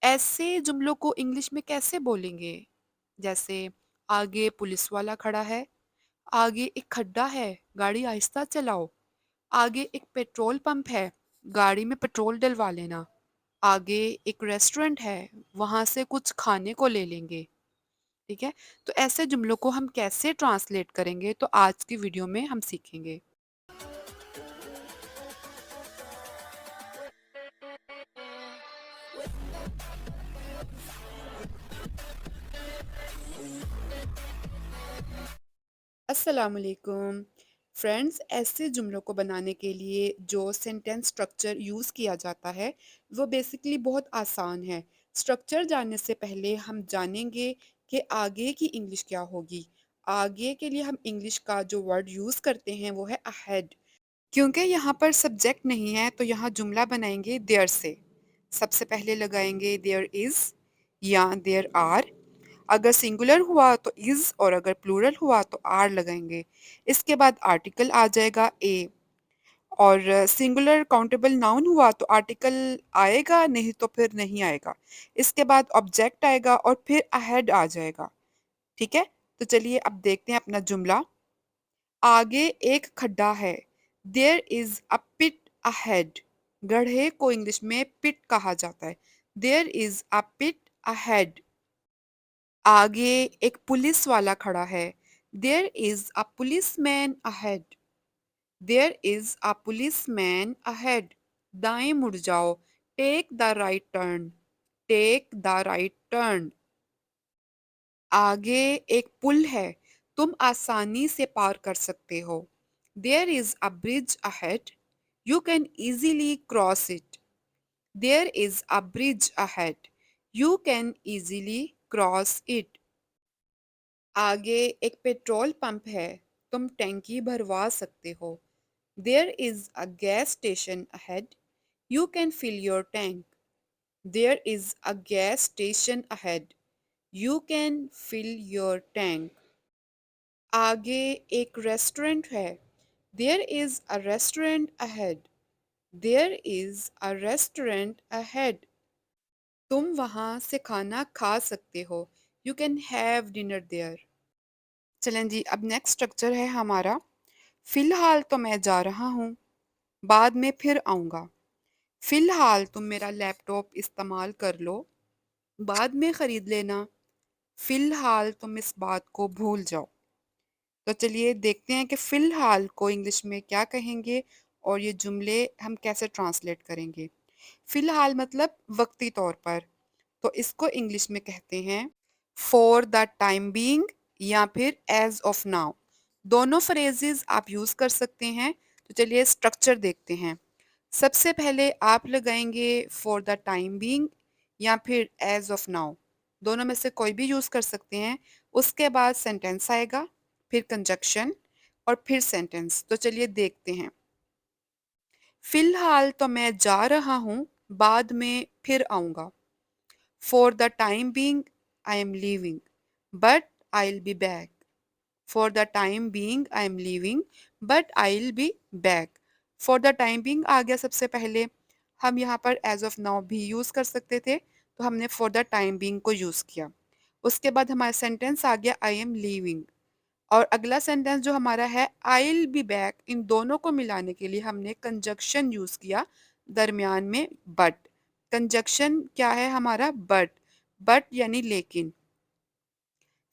ऐसे जुमलों को इंग्लिश में कैसे बोलेंगे? जैसे आगे पुलिस वाला खड़ा है, आगे एक खड्डा है, गाड़ी आहिस्ता चलाओ, आगे एक पेट्रोल पंप है, गाड़ी में पेट्रोल डलवा लेना, आगे एक रेस्टोरेंट है, वहाँ से कुछ खाने को ले लेंगे, ठीक है? तो ऐसे जुमलों को हम कैसे ट्रांसलेट करेंगे, तो आज की वीडियो में हम सीखेंगे। अस्सलाम वालेकुम। फ्रेंड्स, ऐसे जुमलों को बनाने के लिए जो सेंटेंस स्ट्रक्चर यूज़ किया जाता है, वो बेसिकली बहुत आसान है। स्ट्रक्चर जानने से पहले हम जानेंगे कि आगे की इंग्लिश क्या होगी। आगे के लिए हम इंग्लिश का जो वर्ड यूज़ करते हैं, वो है अहेड। क्योंकि यहाँ पर सब्जेक्ट नहीं है, तो यहाँ जुमला बनाएंगे देयर से। सबसे पहले लगाएंगे देयर इज़ या देयर आर। अगर सिंगुलर हुआ तो इज़ और अगर प्लूरल हुआ तो आर लगाएंगे। इसके बाद आर्टिकल आ जाएगा ए, और सिंगुलर काउंटेबल नाउन हुआ तो आर्टिकल आएगा, नहीं तो फिर नहीं आएगा। इसके बाद ऑब्जेक्ट आएगा और फिर अहेड आ जाएगा। ठीक है? तो चलिए अब देखते हैं अपना जुमला। आगे एक खड्डा है। There is a pit ahead. गड्ढे को इंग्लिश में पिट कहा जाता है। There is a pit ahead. आगे एक पुलिस वाला खड़ा है। There is a policeman ahead. There is a policeman ahead. दाएं मुड़ जाओ। Take the right turn. Take the right turn. आगे एक पुल है। तुम आसानी से पार कर सकते हो। There is a bridge ahead. You can easily cross it. There is a bridge ahead. You can easily cross it. आगे एक पेट्रोल पंप है। तुम टैंकी भरवा सकते हो। There is a gas station ahead. You can fill your tank. There is a gas station ahead. You can fill your tank. आगे एक रेस्टोरेंट है। There is a restaurant ahead. There is a restaurant ahead. तुम वहां से खाना खा सकते हो। You can have dinner there. चलें जी, अब नेक्स्ट स्ट्रक्चर है हमारा। फिलहाल तो मैं जा रहा हूँ, बाद में फिर आऊँगा। फिलहाल तुम मेरा लैपटॉप इस्तेमाल कर लो, बाद में ख़रीद लेना। फिलहाल तुम इस बात को भूल जाओ। तो चलिए देखते हैं कि फ़िलहाल को इंग्लिश में क्या कहेंगे और ये जुमले हम कैसे ट्रांसलेट करेंगे। फ़िलहाल मतलब वक्ती तौर पर, तो इसको इंग्लिश में कहते हैं फॉर द टाइम बीइंग या फिर एज़ ऑफ नाउ। दोनों फ्रेजेज़ आप यूज़ कर सकते हैं। तो चलिए स्ट्रक्चर देखते हैं। सबसे पहले आप लगाएँगे फॉर द टाइम बीइंग या फिर एज़ ऑफ नाउ। दोनों में से कोई भी यूज़ कर सकते हैं। उसके बाद सेंटेंस आएगा, फिर कंजक्शन और फिर सेंटेंस। तो चलिए देखते हैं। फ़िलहाल तो मैं जा रहा हूँ, बाद में फिर आऊँगा। For the time being, I am leaving, but I'll be back. For the time being, I am leaving, but I'll be back. For the time being आ गया सबसे पहले। हम यहाँ पर as of now भी यूज़ कर सकते थे, तो हमने for the time being को यूज़ किया। उसके बाद हमारा सेंटेंस आ गया I am leaving, और अगला सेंटेंस जो हमारा है I'll be back, इन दोनों को मिलाने के लिए हमने कंजक्शन यूज़ किया दरमियान में बट। कंजक्शन क्या है हमारा बट यानी लेकिन।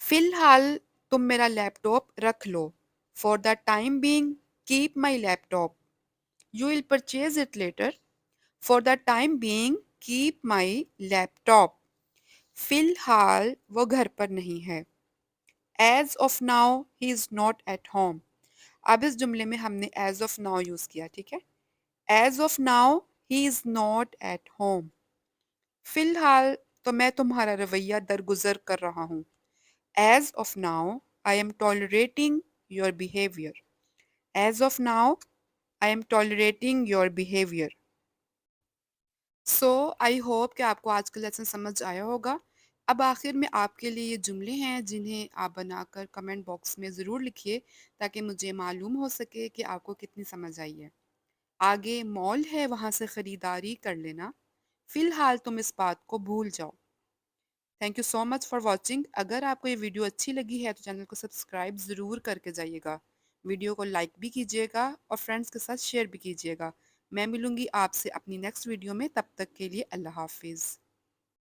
फिलहाल तुम मेरा लैपटॉप रख लो। For the time being keep my laptop. You will purchase it later. For the time being keep my laptop. फिलहाल वो घर पर नहीं है। As of now he is not at home. अब इस जुमले में हमने एज ऑफ नाउ यूज़ किया, ठीक है? As of now he is not at home. फिलहाल तो मैं तुम्हारा रवैया दरगुजर कर रहा हूँ। As of now I am tolerating your behaviour. As of now I am tolerating your behaviour. So I hope कि आपको आज का लेसन समझ आया होगा। अब आखिर में आपके लिए ये जुमले हैं जिन्हें आप बनाकर कमेंट बॉक्स में ज़रूर लिखिए, ताकि मुझे मालूम हो सके कि आपको कितनी समझ आई है। आगे मॉल है, वहाँ से ख़रीदारी कर लेना। फ़िलहाल तुम इस बात को भूल जाओ। Thank you so much for watching. अगर आपको ये वीडियो अच्छी लगी है तो चैनल को सब्सक्राइब ज़रूर करके जाइएगा। वीडियो को लाइक भी कीजिएगा और फ्रेंड्स के साथ शेयर भी कीजिएगा। मैं मिलूँगी आपसे अपनी नेक्स्ट वीडियो में, तब तक के लिए अल्लाह हाफ़िज़।